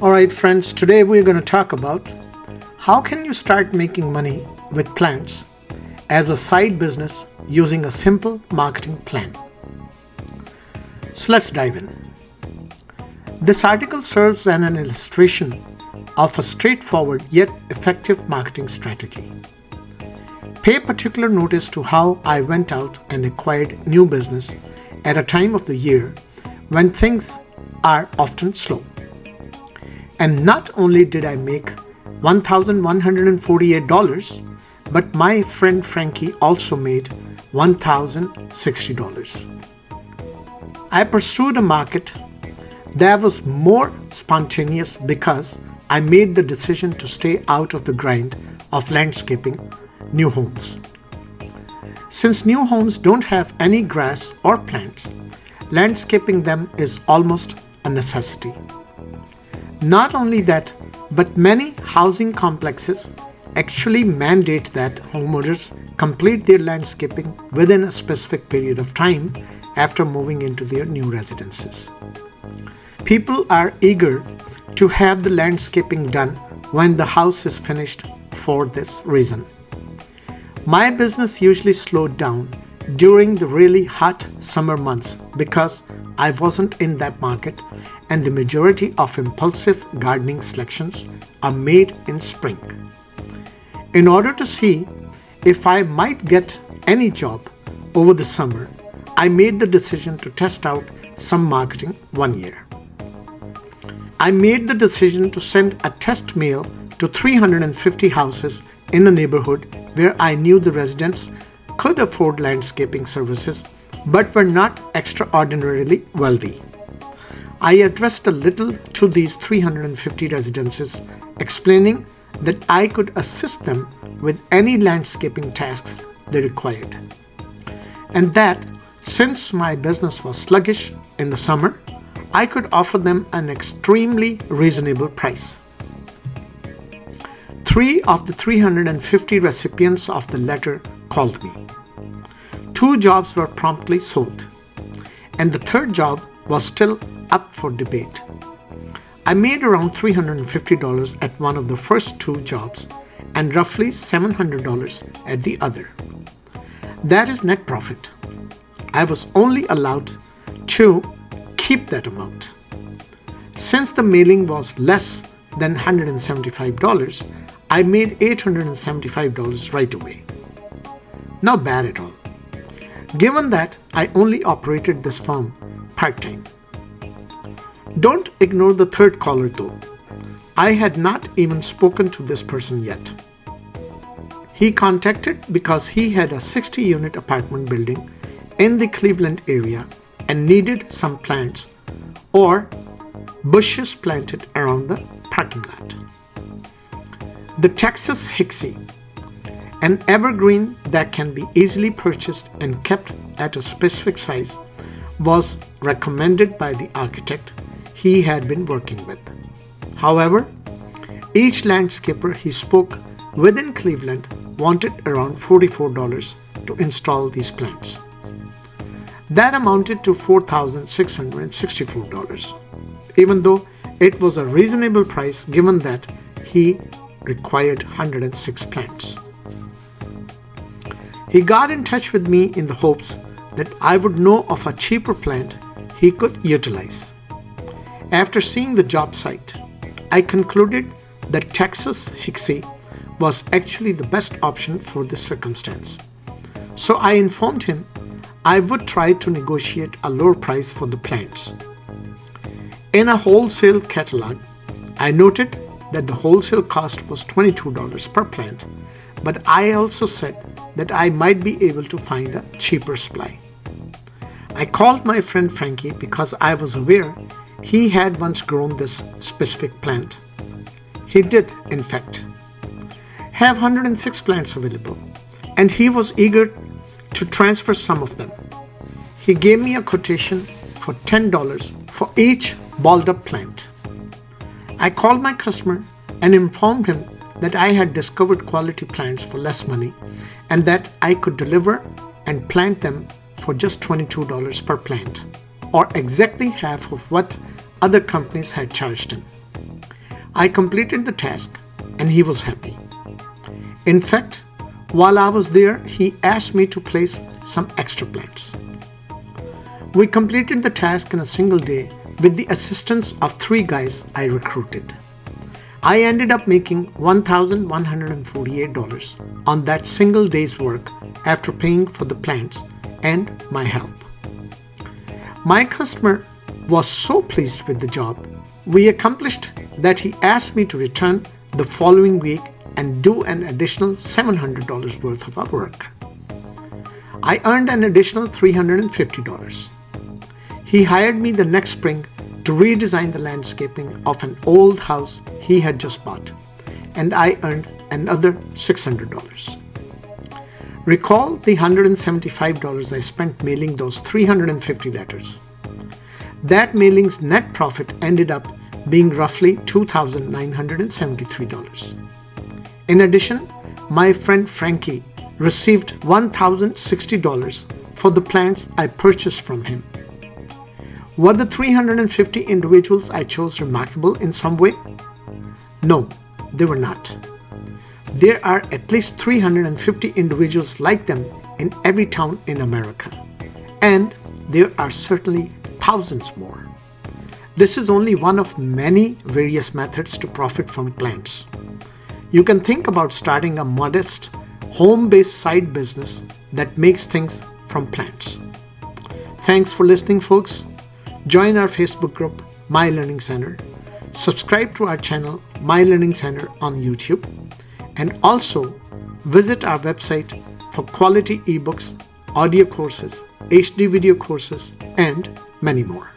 Alright friends, today we're going to talk about how can you start making money with plants as a side business using a simple marketing plan. So let's dive in. This article serves as an illustration of a straightforward yet effective marketing strategy. Pay particular notice to how I went out and acquired new business at a time of the year when things are often slow. And not only did I make $1,148, but my friend Frankie also made $1,060. I pursued a market that was more spontaneous because I made the decision to stay out of the grind of landscaping new homes. Since new homes don't have any grass or plants, landscaping them is almost a necessity. Not only that, but many housing complexes actually mandate that homeowners complete their landscaping within a specific period of time after moving into their new residences. People are eager to have the landscaping done when the house is finished for this reason. My business usually slowed down during the really hot summer months because I wasn't in that market, and the majority of impulsive gardening selections are made in spring. In order to see if I might get any job over the summer, I made the decision to test out some marketing 1 year. I made the decision to send a test mail to 350 houses in a neighborhood where I knew the residents could afford landscaping services but were not extraordinarily wealthy. I addressed a little to these 350 residences, explaining that I could assist them with any landscaping tasks they required, and that since my business was sluggish in the summer, I could offer them an extremely reasonable price. 3 of the 350 recipients of the letter called me. 2 jobs were promptly sold, and the third job was still up for debate. I made around $350 at one of the first 2 jobs and roughly $700 at the other. That is net profit. I was only allowed to keep that amount. Since the mailing was less than $175, I made $875 right away. Not bad at all, given that I only operated this firm part-time. Don't ignore the third caller though. I had not even spoken to this person yet. He contacted because he had a 60-unit apartment building in the Cleveland area and needed some plants or bushes planted around the parking lot. The Texas Hixie, an evergreen that can be easily purchased and kept at a specific size, was recommended by the architect he had been working with. However, each landscaper he spoke with in Cleveland wanted around $44 to install these plants. That amounted to $4,664, even though it was a reasonable price given that he required 106 plants. He got in touch with me in the hopes that I would know of a cheaper plant he could utilize. After seeing the job site, I concluded that Texas Hixie was actually the best option for this circumstance. So I informed him I would try to negotiate a lower price for the plants. In a wholesale catalog, I noted that the wholesale cost was $22 per plant, but I also said that I might be able to find a cheaper supply. I called my friend Frankie because I was aware he had once grown this specific plant. He did, in fact, have 106 plants available, and he was eager to transfer some of them. He gave me a quotation for $10 for each balled up plant. I called my customer and informed him that I had discovered quality plants for less money and that I could deliver and plant them for just $22 per plant, or exactly half of what other companies had charged him. I completed the task and he was happy. In fact, while I was there, he asked me to place some extra plants. We completed the task in a single day with the assistance of 3 guys I recruited. I ended up making $1,148 on that single day's work after paying for the plants and my help. My customer was so pleased with the job we accomplished that he asked me to return the following week and do an additional $700 worth of our work. I earned an additional $350. He hired me the next spring to redesign the landscaping of an old house he had just bought, and I earned another $600. Recall the $175 I spent mailing those 350 letters. That mailing's net profit ended up being roughly $2,973. In addition, my friend Frankie received $1,060 for the plants I purchased from him. Were the 350 individuals I chose remarkable in some way? No, they were not. There are at least 350 individuals like them in every town in America, and there are certainly thousands more. This is only one of many various methods to profit from plants. You can think about starting a modest, home-based side business that makes things from plants. Thanks for listening, folks. Join our Facebook group, My Learning Center. Subscribe to our channel, My Learning Center on YouTube. And also visit our website for quality ebooks, audio courses, HD video courses, and many more.